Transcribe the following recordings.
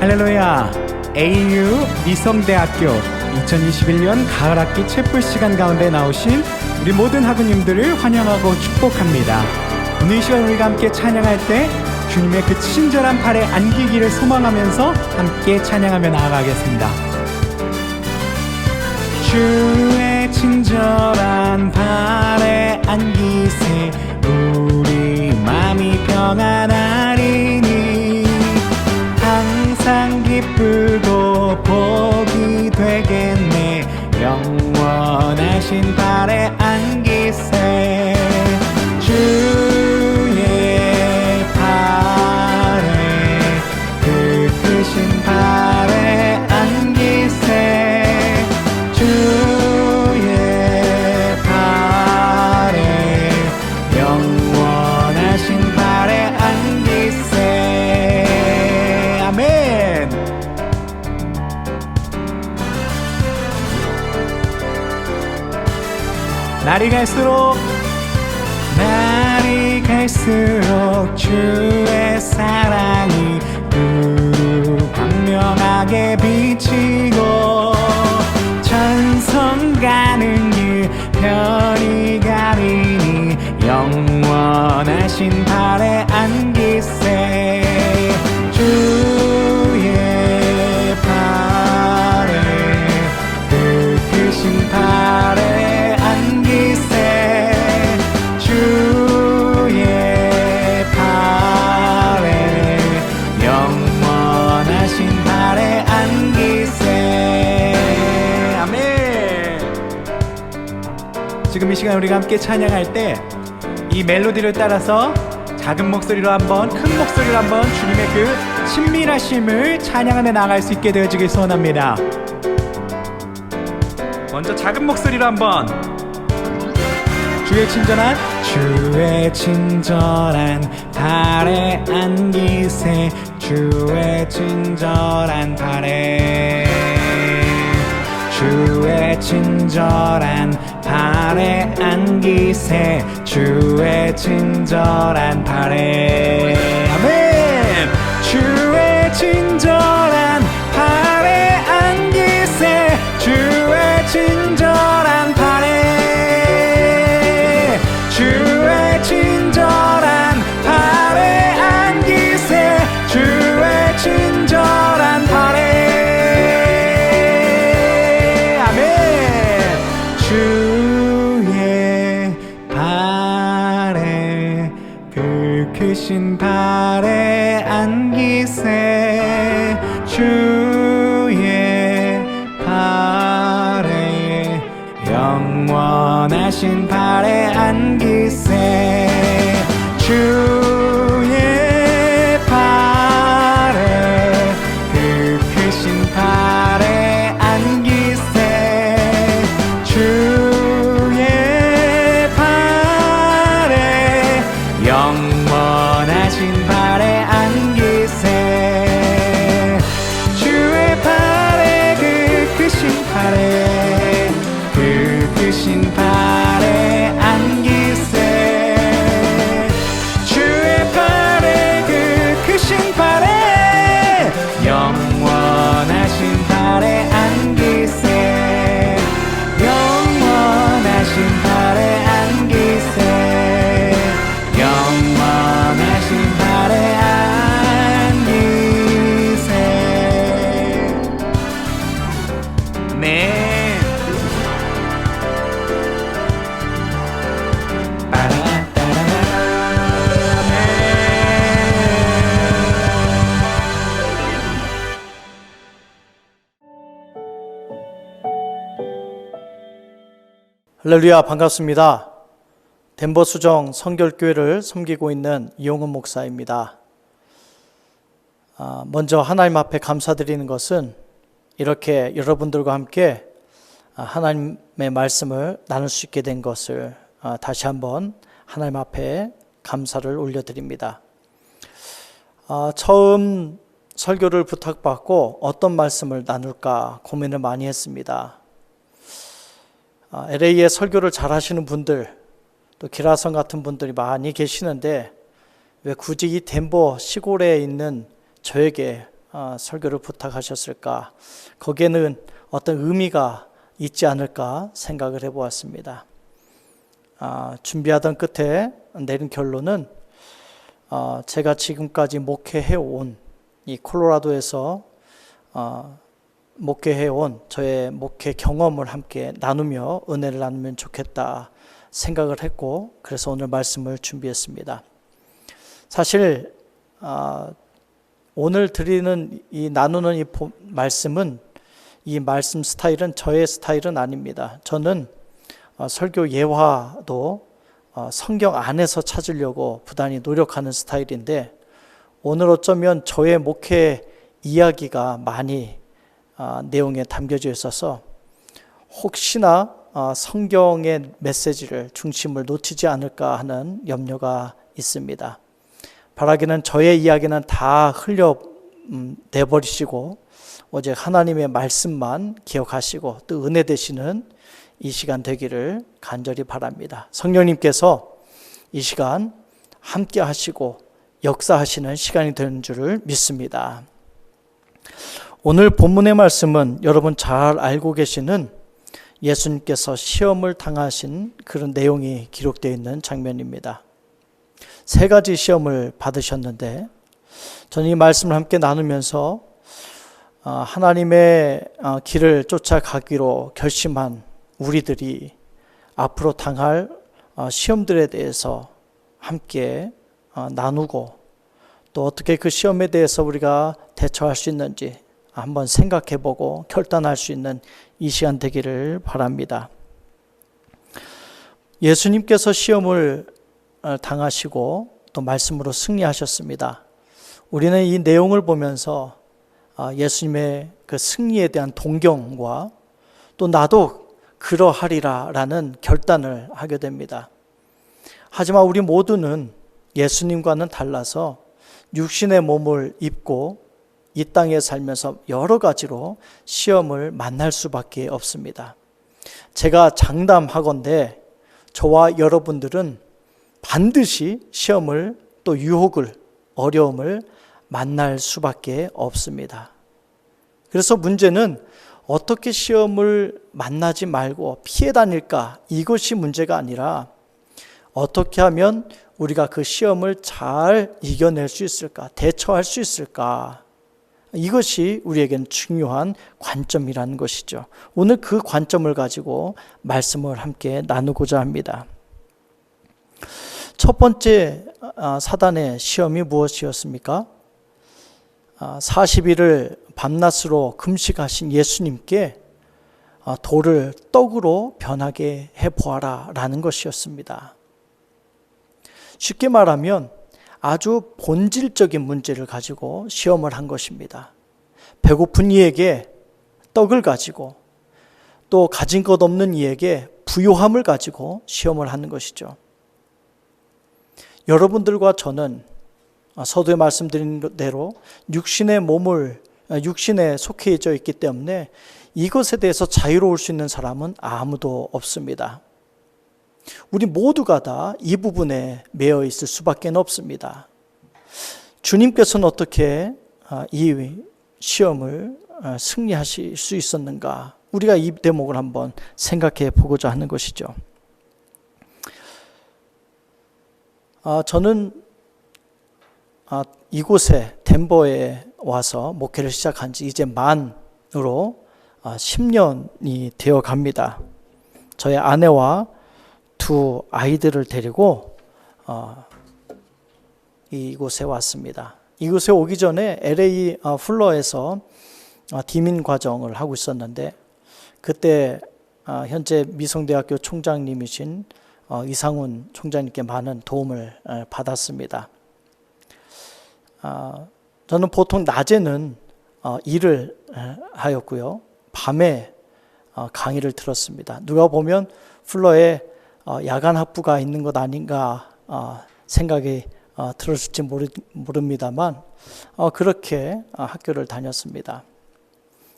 할렐루야. AU 미성대학교 2021년 가을학기 채플 시간 가운데 나오신 우리 모든 학우님들을 환영하고 축복합니다. 오늘 이 시간 우리가 함께 찬양할 때 주님의 그 친절한 팔에 안기기를 소망하면서 함께 찬양하며 나아가겠습니다. 주의 친절한 발에 안기세 우리 맘이 평안하리니 항상 기쁘고 복이 되겠네 영원하신 발에 안기세 주의 발에 그 크신 발에 안기세 주의 발에 영원하신 발에 안기세 아멘. 날이 갈수록 주의 사랑이 광명하게 비치고 천성 가는 길 별이 가리니 영원하신 발에 안기세 주의 발에 그 크신 발에 안기세 주의 발에 영원하신 발에 안기세 아멘. 지금 이 시간 우리가 함께 찬양할 때 이 멜로디를 따라서 작은 목소리로 한번 큰 목소리로 한번 주님의 그 친밀하심을 찬양하며 나아갈 수 있게 되어지길 소원합니다. 먼저 작은 목소리로 한번 주의 친절한 발에 안기세 주의 친절한 발에 주의 친절한 발에 안기세 주의 친절한 발에 아멘. 주의 친절한 발에 안기세 주의 친절한 발에 주의 친절한 발에 안기세 주의 친절한 발에 아멘. 주의 발에 그 크신 발에 안기세 주의 발에 영원하신 발에 안기세 주의 발에 그 크신 발에 안기세 주의 발에 영원하신 발에 안기세 주의 발에 그 크신 발에 그 크신 발에 안기세 주의 발에 그 크신 발에 영원하신 발에 안기세 영원하신 발에 안기세 영원하신 발에 안기세 네. 할렐루야, 반갑습니다. 덴버 수정 성결교회를 섬기고 있는 이용훈 목사입니다. 먼저 하나님 앞에 감사드리는 것은 이렇게 여러분들과 함께 하나님의 말씀을 나눌 수 있게 된 것을 다시 한번 하나님 앞에 감사를 올려드립니다. 처음 설교를 부탁받고 어떤 말씀을 나눌까 고민을 많이 했습니다. LA에 설교를 잘 하시는 분들, 또 기라성 같은 분들이 많이 계시는데 왜 굳이 이 덴버 시골에 있는 저에게 설교를 부탁하셨을까? 거기에는 어떤 의미가 있지 않을까 생각을 해보았습니다. 준비하던 끝에 내린 결론은 제가 지금까지 목회해온 이 콜로라도에서 목회해온 저의 목회 경험을 함께 나누며 은혜를 나누면 좋겠다 생각을 했고, 그래서 오늘 말씀을 준비했습니다. 사실 오늘 드리는 나누는 이 말씀은, 이 말씀 스타일은 저의 스타일은 아닙니다. 저는 설교 예화도 성경 안에서 찾으려고 부단히 노력하는 스타일인데, 오늘 어쩌면 저의 목회 이야기가 많이 내용에 담겨져 있어서 혹시나 성경의 메시지를 중심을 놓치지 않을까 하는 염려가 있습니다. 바라기는 저의 이야기는 다 흘려내버리시고 오직 하나님의 말씀만 기억하시고 또 은혜 되시는 이 시간 되기를 간절히 바랍니다. 성령님께서 이 시간 함께 하시고 역사하시는 시간이 되는 줄을 믿습니다. 오늘 본문의 말씀은 여러분 잘 알고 계시는 예수님께서 시험을 당하신 그런 내용이 기록되어 있는 장면입니다. 3가지 시험을 받으셨는데, 저는 이 말씀을 함께 나누면서 하나님의 길을 쫓아가기로 결심한 우리들이 앞으로 당할 시험들에 대해서 함께 나누고, 또 어떻게 그 시험에 대해서 우리가 대처할 수 있는지 한번 생각해보고 결단할 수 있는 이 시간 되기를 바랍니다. 예수님께서 시험을 당하시고 또 말씀으로 승리하셨습니다. 우리는 이 내용을 보면서 예수님의 그 승리에 대한 동경과 또 나도 그러하리라 라는 결단을 하게 됩니다. 하지만 우리 모두는 예수님과는 달라서 육신의 몸을 입고 이 땅에 살면서 여러 가지로 시험을 만날 수밖에 없습니다. 제가 장담하건대 저와 여러분들은 반드시 시험을 또 유혹을, 어려움을 만날 수밖에 없습니다. 그래서 문제는 어떻게 시험을 만나지 말고 피해 다닐까, 이것이 문제가 아니라 어떻게 하면 우리가 그 시험을 잘 이겨낼 수 있을까, 대처할 수 있을까, 이것이 우리에게는 중요한 관점이라는 것이죠. 오늘 그 관점을 가지고 말씀을 함께 나누고자 합니다. 첫 번째 사단의 시험이 무엇이었습니까? 40일을 밤낮으로 금식하신 예수님께 돌을 떡으로 변하게 해보아라 라는 것이었습니다. 쉽게 말하면 아주 본질적인 문제를 가지고 시험을 한 것입니다. 배고픈 이에게 떡을 가지고 또 가진 것 없는 이에게 부요함을 가지고 시험을 하는 것이죠. 여러분들과 저는 서두에 말씀드린 대로 육신에 속해져 있기 때문에 이것에 대해서 자유로울 수 있는 사람은 아무도 없습니다. 우리 모두가 다 이 부분에 매여 있을 수밖에 없습니다. 주님께서는 어떻게 이 시험을 승리하실 수 있었는가? 우리가 이 대목을 한번 생각해 보고자 하는 것이죠. 저는 이곳에 덴버에 와서 목회를 시작한 지 이제 만으로 10년이 되어 갑니다. 저희 아내와 2 아이들을 데리고 이곳에 왔습니다. 이곳에 오기 전에 LA 플러에서 디민 과정을 하고 있었는데, 그때 현재 미성대학교 총장님이신 이상훈 총장님께 많은 도움을 받았습니다. 저는 보통 낮에는 일을 하였고요, 밤에 강의를 들었습니다. 누가 보면 플러에 야간 학부가 있는 것 아닌가 생각이 들었을지 모릅니다만 그렇게 학교를 다녔습니다.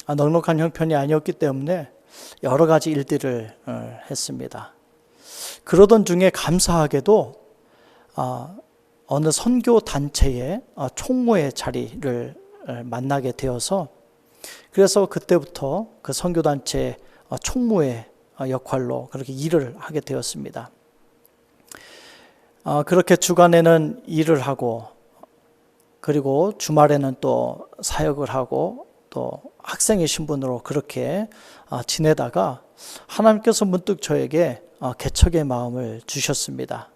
넉넉한 형편이 아니었기 때문에 여러 가지 일들을 했습니다. 그러던 중에 감사하게도 어느 선교 단체의 총무의 자리를 만나게 되어서 그래서 그때부터 그 선교단체 총무의 역할로 그렇게 일을 하게 되었습니다. 그렇게 주간에는 일을 하고 그리고 주말에는 또 사역을 하고 또 학생의 신분으로 그렇게 지내다가 하나님께서 문득 저에게 개척의 마음을 주셨습니다.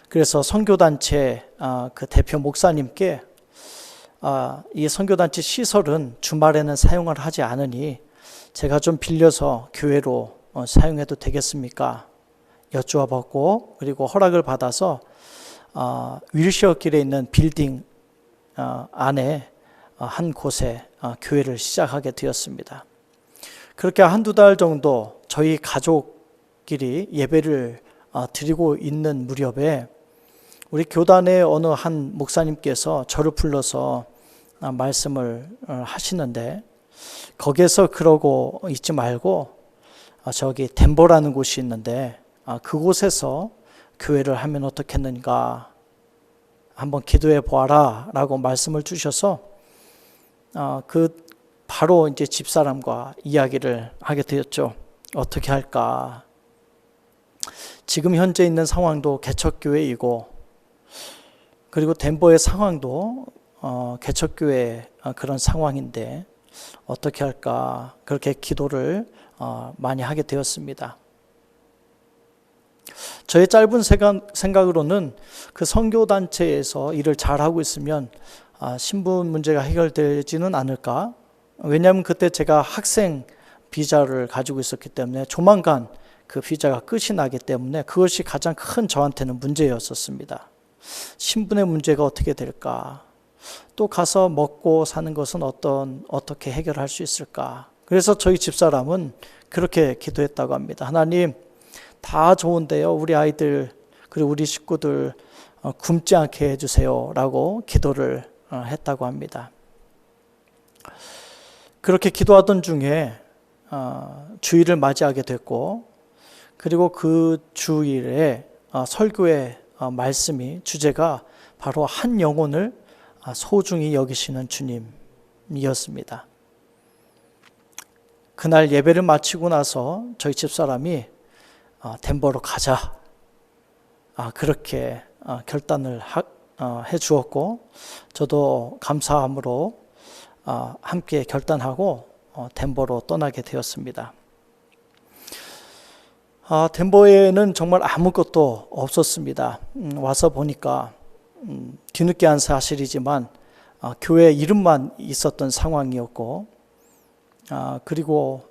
그래서 선교단체 그 대표 목사님께 이 선교단체 시설은 주말에는 사용을 하지 않으니 제가 좀 빌려서 교회로 사용해도 되겠습니까? 여쭈어봤고 그리고 허락을 받아서 윌시어 길에 있는 빌딩 안에 한 곳에 교회를 시작하게 되었습니다. 그렇게 한두 달 정도 저희 가족끼리 예배를 드리고 있는 무렵에 우리 교단의 어느 한 목사님께서 저를 불러서 말씀을 하시는데 거기에서 그러고 있지 말고 저기 덴버라는 곳이 있는데 그곳에서 교회를 하면 어떻겠는가 한번 기도해 보아라 라고 말씀을 주셔서 바로 이제 집사람과 이야기를 하게 되었죠. 어떻게 할까? 지금 현재 있는 상황도 개척교회이고 그리고 덴버의 상황도 개척교회 그런 상황인데 어떻게 할까? 그렇게 기도를 많이 하게 되었습니다. 저의 짧은 생각으로는 그 선교단체에서 일을 잘하고 있으면 신분 문제가 해결되지는 않을까? 왜냐하면 그때 제가 학생 비자를 가지고 있었기 때문에 조만간 그 비자가 끝이 나기 때문에 그것이 가장 큰 저한테는 문제였었습니다. 신분의 문제가 어떻게 될까? 또 가서 먹고 사는 것은 어떻게 해결할 수 있을까? 그래서 저희 집사람은 그렇게 기도했다고 합니다. 하나님, 다 좋은데요. 우리 아이들 그리고 우리 식구들 굶지 않게 해주세요 라고 기도를 했다고 합니다. 그렇게 기도하던 중에 주일을 맞이하게 됐고 그리고 그 주일에 설교의 말씀이 주제가 바로 한 영혼을 소중히 여기시는 주님이었습니다. 그날 예배를 마치고 나서 저희 집사람이 덴버로 가자 그렇게 결단을 해 주었고 저도 감사함으로 함께 결단하고 덴버로 떠나게 되었습니다. 덴버에는 정말 아무것도 없었습니다. 와서 보니까 뒤늦게 한 사실이지만 교회 이름만 있었던 상황이었고 그리고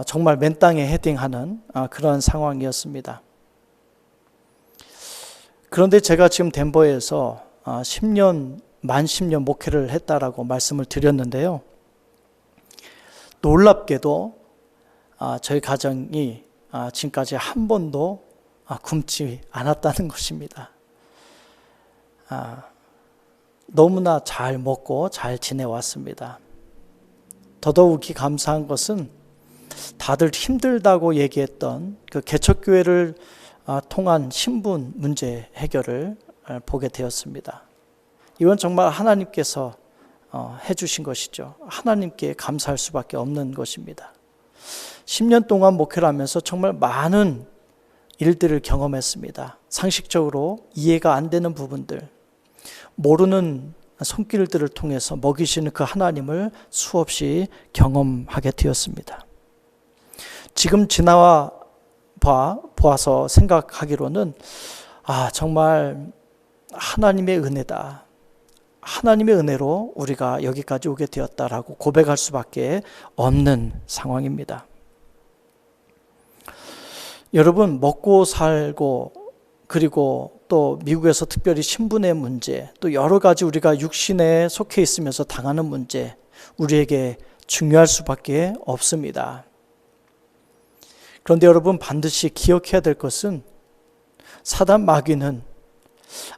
정말 맨 땅에 헤딩하는 그런 상황이었습니다. 그런데 제가 지금 덴버에서 만 10년 목회를 했다라고 말씀을 드렸는데요. 놀랍게도 저희 가정이 지금까지 한 번도 굶지 않았다는 것입니다. 너무나 잘 먹고 잘 지내왔습니다. 더더욱이 감사한 것은 다들 힘들다고 얘기했던 그 개척교회를 통한 신분 문제 해결을 보게 되었습니다. 이건 정말 하나님께서 해주신 것이죠. 하나님께 감사할 수밖에 없는 것입니다. 10년 동안 목회를 하면서 정말 많은 일들을 경험했습니다. 상식적으로 이해가 안 되는 부분들, 모르는 손길들을 통해서 먹이시는 그 하나님을 수없이 경험하게 되었습니다. 지금 지나와 보아서 생각하기로는 정말 하나님의 은혜다. 하나님의 은혜로 우리가 여기까지 오게 되었다라고 고백할 수밖에 없는 상황입니다. 여러분, 먹고 살고 그리고 또 미국에서 특별히 신분의 문제, 또 여러 가지 우리가 육신에 속해 있으면서 당하는 문제, 우리에게 중요할 수밖에 없습니다. 그런데 여러분, 반드시 기억해야 될 것은 사단 마귀는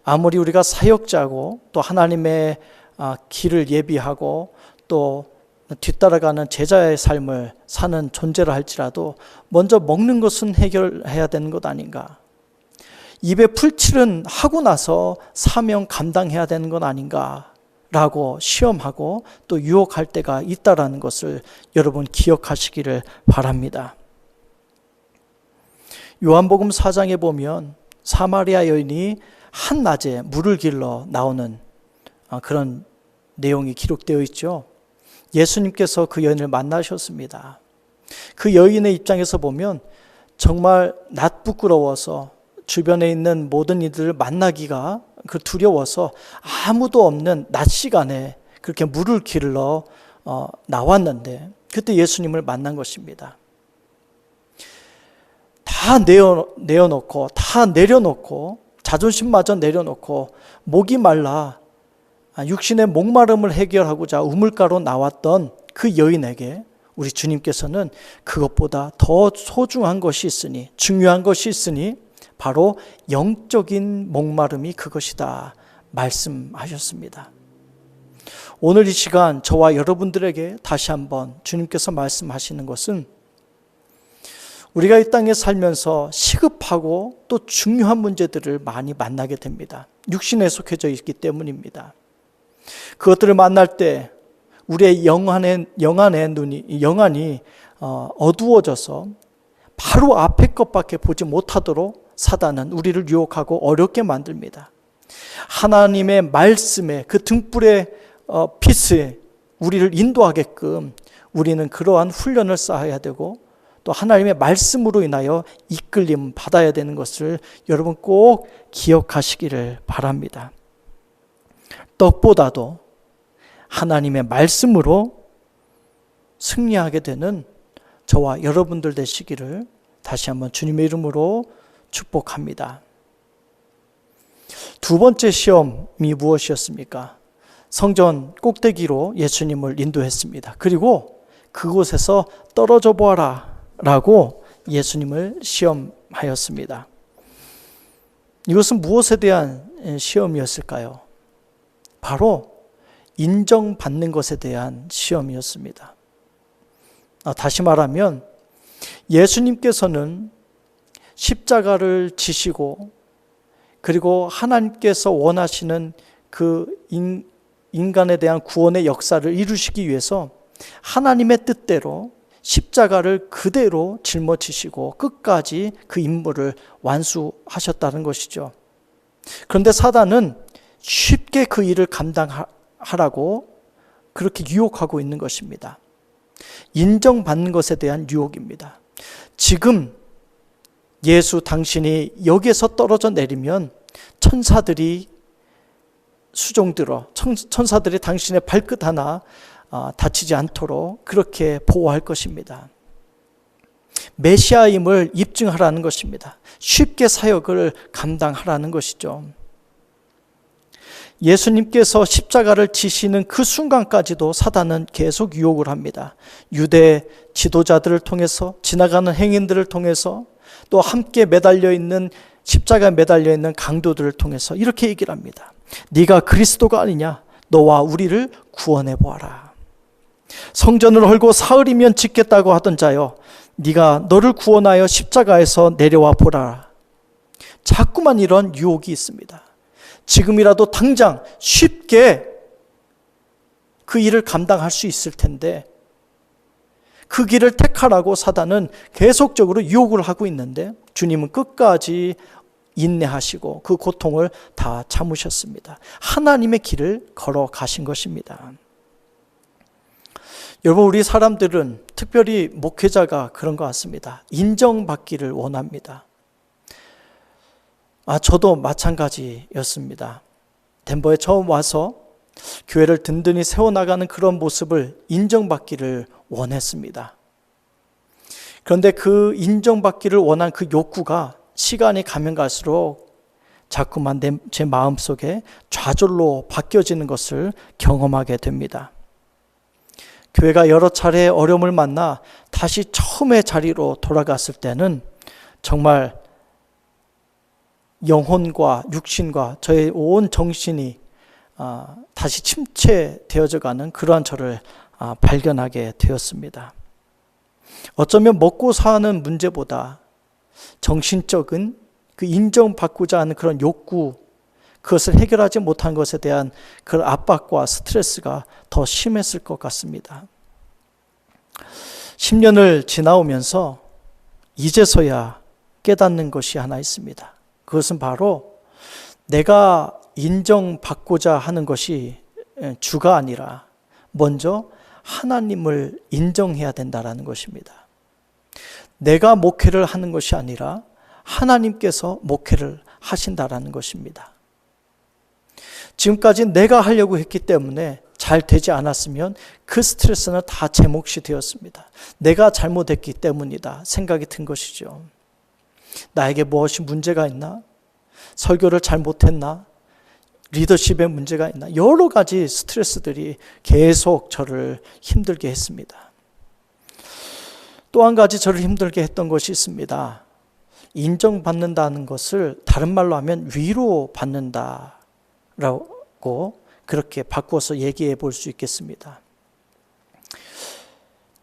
아무리 우리가 사역자고 또 하나님의 길을 예비하고 또 뒤따라가는 제자의 삶을 사는 존재라 할지라도 먼저 먹는 것은 해결해야 되는 것 아닌가? 입에 풀칠은 하고 나서 사명 감당해야 되는 것 아닌가? 라고 시험하고 또 유혹할 때가 있다라는 것을 여러분 기억하시기를 바랍니다. 요한복음 4장에 보면 사마리아 여인이 한낮에 물을 길러 나오는 그런 내용이 기록되어 있죠. 예수님께서 그 여인을 만나셨습니다. 그 여인의 입장에서 보면 정말 낯 부끄러워서 주변에 있는 모든 이들을 만나기가 두려워서 아무도 없는 낮 시간에 그렇게 물을 길러 나왔는데 그때 예수님을 만난 것입니다. 다 내어놓고 다 내려놓고 자존심마저 내려놓고 목이 말라 육신의 목마름을 해결하고자 우물가로 나왔던 그 여인에게 우리 주님께서는 그것보다 더 소중한 것이 있으니 중요한 것이 있으니 바로 영적인 목마름이 그것이다 말씀하셨습니다. 오늘 이 시간 저와 여러분들에게 다시 한번 주님께서 말씀하시는 것은 우리가 이 땅에 살면서 시급하고 또 중요한 문제들을 많이 만나게 됩니다. 육신에 속해져 있기 때문입니다. 그것들을 만날 때 우리의 영안의 영안이 어두워져서 바로 앞의 것밖에 보지 못하도록 사단은 우리를 유혹하고 어렵게 만듭니다. 하나님의 말씀에 그 등불의 빛에 우리를 인도하게끔 우리는 그러한 훈련을 쌓아야 되고 또 하나님의 말씀으로 인하여 이끌림 받아야 되는 것을 여러분 꼭 기억하시기를 바랍니다. 떡보다도 하나님의 말씀으로 승리하게 되는 저와 여러분들 되시기를 다시 한번 주님의 이름으로 축복합니다. 두 번째 시험이 무엇이었습니까? 성전 꼭대기로 예수님을 인도했습니다. 그리고 그곳에서 떨어져 보아라 라고 예수님을 시험하였습니다. 이것은 무엇에 대한 시험이었을까요? 바로 인정받는 것에 대한 시험이었습니다. 다시 말하면 예수님께서는 십자가를 지시고 그리고 하나님께서 원하시는 그 인간에 대한 구원의 역사를 이루시기 위해서 하나님의 뜻대로 십자가를 그대로 짊어지시고 끝까지 그 임무를 완수하셨다는 것이죠. 그런데 사단은 쉽게 그 일을 감당하라고 그렇게 유혹하고 있는 것입니다. 인정받는 것에 대한 유혹입니다. 지금 예수 당신이 여기에서 떨어져 내리면 천사들이 수종들어 천사들이 당신의 발끝 하나 다치지 않도록 그렇게 보호할 것입니다. 메시아임을 입증하라는 것입니다. 쉽게 사역을 감당하라는 것이죠. 예수님께서 십자가를 지시는 그 순간까지도 사단은 계속 유혹을 합니다. 유대 지도자들을 통해서 지나가는 행인들을 통해서 또 함께 매달려 있는 십자가에 매달려 있는 강도들을 통해서 이렇게 얘기를 합니다. 네가 그리스도가 아니냐? 너와 우리를 구원해 보아라. 성전을 헐고 사흘이면 짓겠다고 하던 자여, 네가 너를 구원하여 십자가에서 내려와 보라. 자꾸만 이런 유혹이 있습니다. 지금이라도 당장 쉽게 그 일을 감당할 수 있을 텐데 그 길을 택하라고 사단은 계속적으로 유혹을 하고 있는데 주님은 끝까지 인내하시고 그 고통을 다 참으셨습니다. 하나님의 길을 걸어가신 것입니다. 여러분, 우리 사람들은 특별히 목회자가 그런 것 같습니다. 인정받기를 원합니다. 저도 마찬가지였습니다. 덴버에 처음 와서 교회를 든든히 세워나가는 그런 모습을 인정받기를 원했습니다. 그런데 그 인정받기를 원한 그 욕구가 시간이 가면 갈수록 자꾸만 제 마음속에 좌절로 바뀌어지는 것을 경험하게 됩니다. 교회가 여러 차례 어려움을 만나 다시 처음의 자리로 돌아갔을 때는 정말 영혼과 육신과 저의 온 정신이 다시 침체되어져 가는 그러한 저를 발견하게 되었습니다. 어쩌면 먹고 사는 문제보다 정신적인 그 인정받고자 하는 그런 욕구, 그것을 해결하지 못한 것에 대한 그 압박과 스트레스가 더 심했을 것 같습니다. 10년을 지나오면서 이제서야 깨닫는 것이 하나 있습니다. 그것은 바로 내가 인정받고자 하는 것이 주가 아니라 먼저 하나님을 인정해야 된다는 것입니다. 내가 목회를 하는 것이 아니라 하나님께서 목회를 하신다라는 것입니다. 지금까지 내가 하려고 했기 때문에 잘 되지 않았으면 그 스트레스는 다 제 몫이 되었습니다. 내가 잘못했기 때문이다 생각이 든 것이죠. 나에게 무엇이 문제가 있나? 설교를 잘못했나? 리더십에 문제가 있나? 여러 가지 스트레스들이 계속 저를 힘들게 했습니다. 또 한 가지 저를 힘들게 했던 것이 있습니다. 인정받는다는 것을 다른 말로 하면 위로받는다라고 그렇게 바꿔서 얘기해 볼 수 있겠습니다.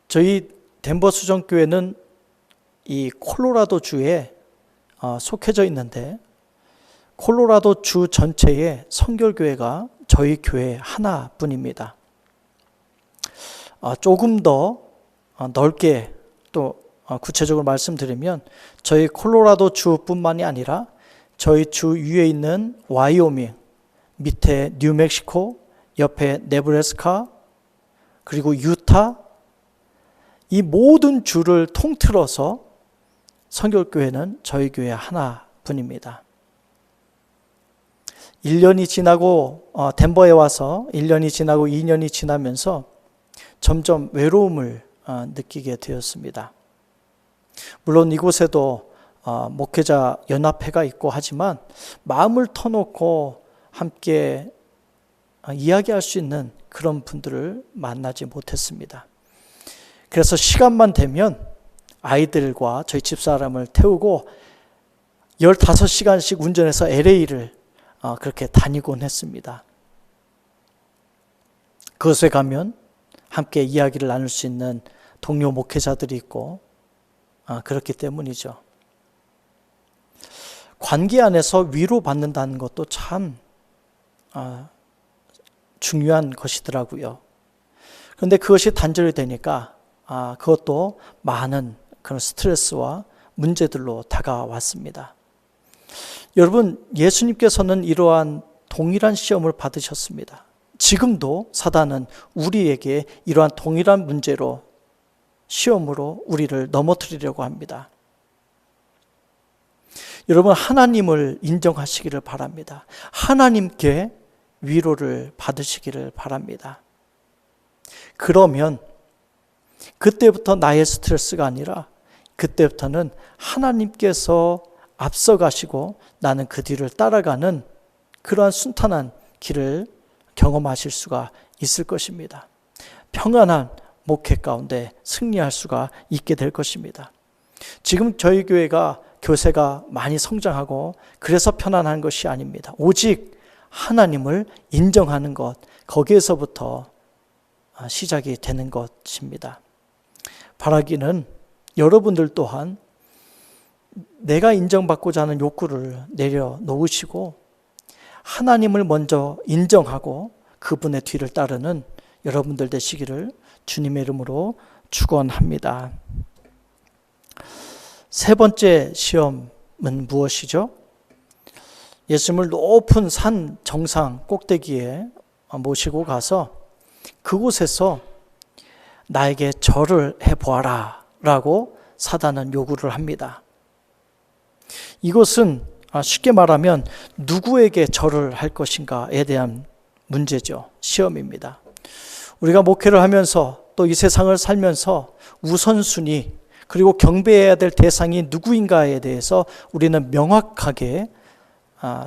저희 덴버 수정교회는 이 콜로라도 주에 속해져 있는데 콜로라도 주 전체의 선결교회가 저희 교회 하나뿐입니다. 조금 더 넓게 또 구체적으로 말씀드리면 저희 콜로라도 주뿐만이 아니라 저희 주 위에 있는 와이오밍, 밑에 뉴멕시코, 옆에 네브래스카, 그리고 유타, 이 모든 주를 통틀어서 선교교회는 저희 교회 하나뿐입니다. 1년이 지나고 덴버에 와서 1년이 지나고 2년이 지나면서 점점 외로움을 느끼게 되었습니다. 물론 이곳에도 목회자 연합회가 있고 하지만 마음을 터놓고 함께 이야기할 수 있는 그런 분들을 만나지 못했습니다. 그래서 시간만 되면 아이들과 저희 집사람을 태우고 15시간씩 운전해서 LA를 그렇게 다니곤 했습니다. 그것에 가면 함께 이야기를 나눌 수 있는 동료 목회자들이 있고 그렇기 때문이죠. 관계 안에서 위로받는다는 것도 참 중요한 것이더라고요. 그런데 그것이 단절이 되니까 그것도 많은 그런 스트레스와 문제들로 다가왔습니다. 여러분, 예수님께서는 이러한 동일한 시험을 받으셨습니다. 지금도 사단은 우리에게 이러한 동일한 문제로 시험으로 우리를 넘어뜨리려고 합니다. 여러분, 하나님을 인정하시기를 바랍니다. 하나님께 위로를 받으시기를 바랍니다. 그러면 그때부터 나의 스트레스가 아니라 그때부터는 하나님께서 앞서가시고 나는 그 뒤를 따라가는 그러한 순탄한 길을 경험하실 수가 있을 것입니다. 평안한 목회 가운데 승리할 수가 있게 될 것입니다. 지금 저희 교회가 교세가 많이 성장하고 그래서 편안한 것이 아닙니다. 오직 하나님을 인정하는 것, 거기에서부터 시작이 되는 것입니다. 바라기는 여러분들 또한 내가 인정받고자 하는 욕구를 내려놓으시고 하나님을 먼저 인정하고 그분의 뒤를 따르는 여러분들 되시기를 주님의 이름으로 축원합니다. 세 번째 시험은 무엇이죠? 예수님을 높은 산 정상 꼭대기에 모시고 가서 그곳에서 나에게 절을 해보아라 라고 사단은 요구를 합니다. 이것은 쉽게 말하면 누구에게 절을 할 것인가에 대한 문제죠. 시험입니다. 우리가 목회를 하면서 또 이 세상을 살면서 우선순위 그리고 경배해야 될 대상이 누구인가에 대해서 우리는 명확하게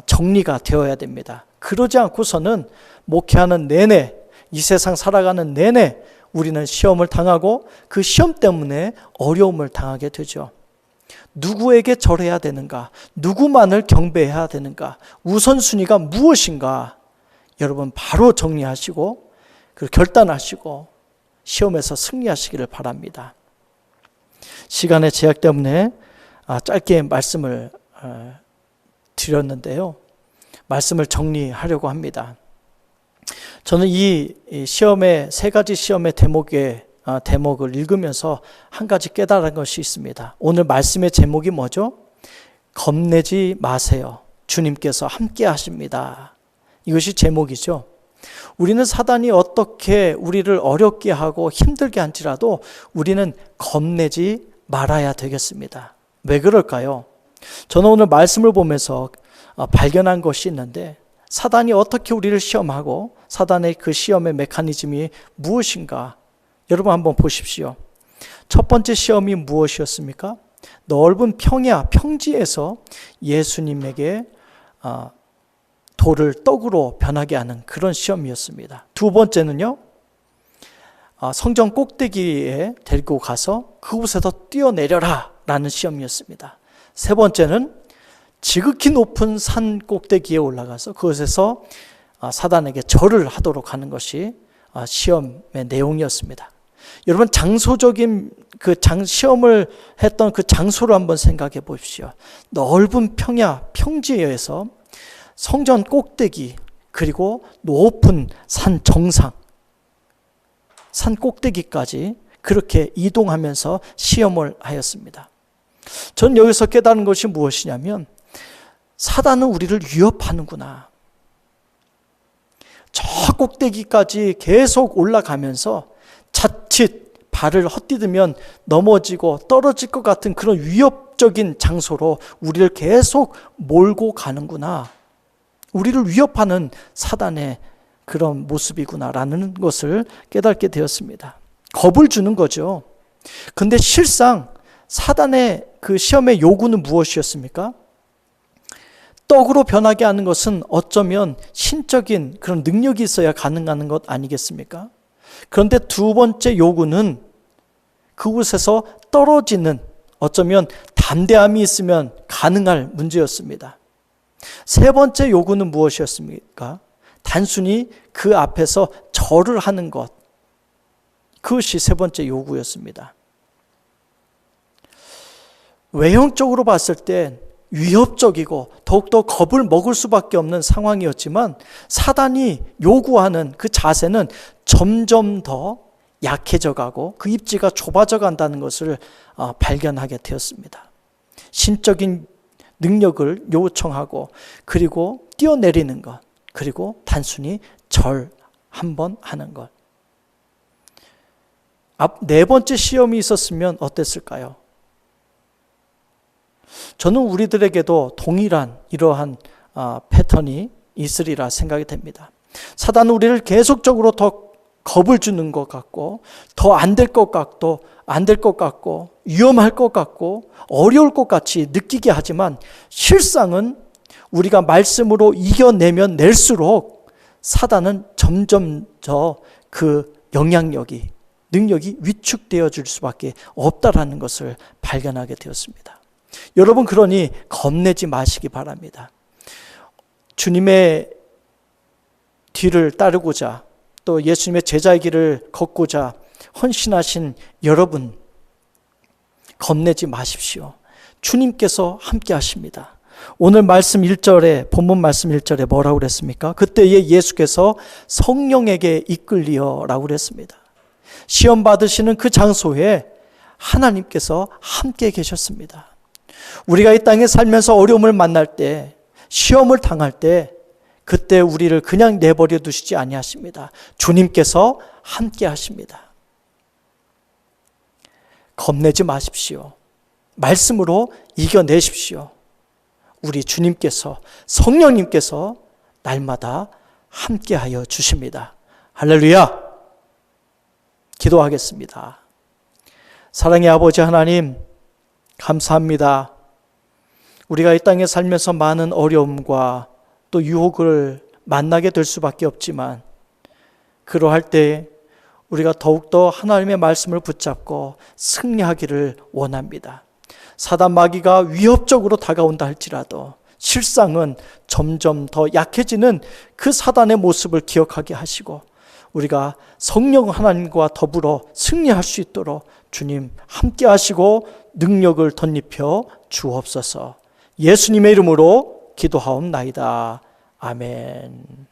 정리가 되어야 됩니다. 그러지 않고서는 목회하는 내내 이 세상 살아가는 내내 우리는 시험을 당하고 그 시험 때문에 어려움을 당하게 되죠. 누구에게 절해야 되는가? 누구만을 경배해야 되는가? 우선순위가 무엇인가? 여러분 바로 정리하시고 그리고 결단하시고 시험에서 승리하시기를 바랍니다. 시간의 제약 때문에 짧게 말씀을 드렸는데요. 말씀을 정리하려고 합니다. 저는 이 시험의 세 가지 시험의 대목을 읽으면서 한 가지 깨달은 것이 있습니다. 오늘 말씀의 제목이 뭐죠? 겁내지 마세요. 주님께서 함께 하십니다. 이것이 제목이죠. 우리는 사단이 어떻게 우리를 어렵게 하고 힘들게 할지라도 우리는 겁내지 말아야 되겠습니다. 왜 그럴까요? 저는 오늘 말씀을 보면서 발견한 것이 있는데, 사단이 어떻게 우리를 시험하고 사단의 그 시험의 메커니즘이 무엇인가? 여러분 한번 보십시오. 첫 번째 시험이 무엇이었습니까? 넓은 평지에서 예수님에게 돌을 떡으로 변하게 하는 그런 시험이었습니다. 두 번째는요, 성전 꼭대기에 데리고 가서 그곳에서 뛰어내려라 라는 시험이었습니다. 세 번째는 지극히 높은 산 꼭대기에 올라가서 그곳에서 사단에게 절을 하도록 하는 것이 시험의 내용이었습니다. 여러분, 장소적인 시험을 했던 그 장소를 한번 생각해 보십시오. 넓은 평지에서 성전 꼭대기, 그리고 높은 산 정상, 산 꼭대기까지 그렇게 이동하면서 시험을 하였습니다. 저는 여기서 깨달은 것이 무엇이냐면, 사단은 우리를 위협하는구나. 저 꼭대기까지 계속 올라가면서 자칫 발을 헛디디면 넘어지고 떨어질 것 같은 그런 위협적인 장소로 우리를 계속 몰고 가는구나. 우리를 위협하는 사단의 그런 모습이구나라는 것을 깨닫게 되었습니다. 겁을 주는 거죠. 근데 실상 사단의 그 시험의 요구는 무엇이었습니까? 떡으로 변하게 하는 것은 어쩌면 신적인 그런 능력이 있어야 가능한 것 아니겠습니까? 그런데 두 번째 요구는 그곳에서 떨어지는, 어쩌면 담대함이 있으면 가능할 문제였습니다. 세 번째 요구는 무엇이었습니까? 단순히 그 앞에서 절을 하는 것, 그것이 세 번째 요구였습니다. 외형적으로 봤을 때 위협적이고 더욱더 겁을 먹을 수밖에 없는 상황이었지만, 사단이 요구하는 그 자세는 점점 더 약해져 가고 그 입지가 좁아져 간다는 것을 발견하게 되었습니다. 신적인 능력을 요청하고, 그리고 뛰어내리는 것, 그리고 단순히 절 한번 하는 것. 네 번째 시험이 있었으면 어땠을까요? 저는 우리들에게도 동일한 이러한 패턴이 있으리라 생각이 됩니다. 사단은 우리를 계속적으로 더 겁을 주는 것 같고, 더 안 될 것 같고, 위험할 것 같고, 어려울 것 같이 느끼게 하지만, 실상은 우리가 말씀으로 이겨내면 낼수록 사단은 점점 더 그 능력이 위축되어 줄 수밖에 없다라는 것을 발견하게 되었습니다. 여러분, 그러니 겁내지 마시기 바랍니다. 주님의 뒤를 따르고자, 또 예수님의 제자의 길을 걷고자 헌신하신 여러분, 겁내지 마십시오. 주님께서 함께 하십니다. 오늘 말씀 1절에, 본문 말씀 1절에 뭐라고 그랬습니까? 그때에 예수께서 성령에게 이끌리어라고 그랬습니다. 시험 받으시는 그 장소에 하나님께서 함께 계셨습니다. 우리가 이 땅에 살면서 어려움을 만날 때, 시험을 당할 때, 그때 우리를 그냥 내버려 두시지 아니하십니다. 주님께서 함께 하십니다. 겁내지 마십시오. 말씀으로 이겨내십시오. 우리 주님께서, 성령님께서 날마다 함께하여 주십니다. 할렐루야! 기도하겠습니다. 사랑의 아버지 하나님, 감사합니다. 우리가 이 땅에 살면서 많은 어려움과 또 유혹을 만나게 될 수밖에 없지만, 그러할 때 우리가 더욱더 하나님의 말씀을 붙잡고 승리하기를 원합니다. 사단 마귀가 위협적으로 다가온다 할지라도 실상은 점점 더 약해지는 그 사단의 모습을 기억하게 하시고, 우리가 성령 하나님과 더불어 승리할 수 있도록 주님 함께 하시고 능력을 덧입혀 주옵소서. 예수님의 이름으로 기도하옵나이다. 아멘.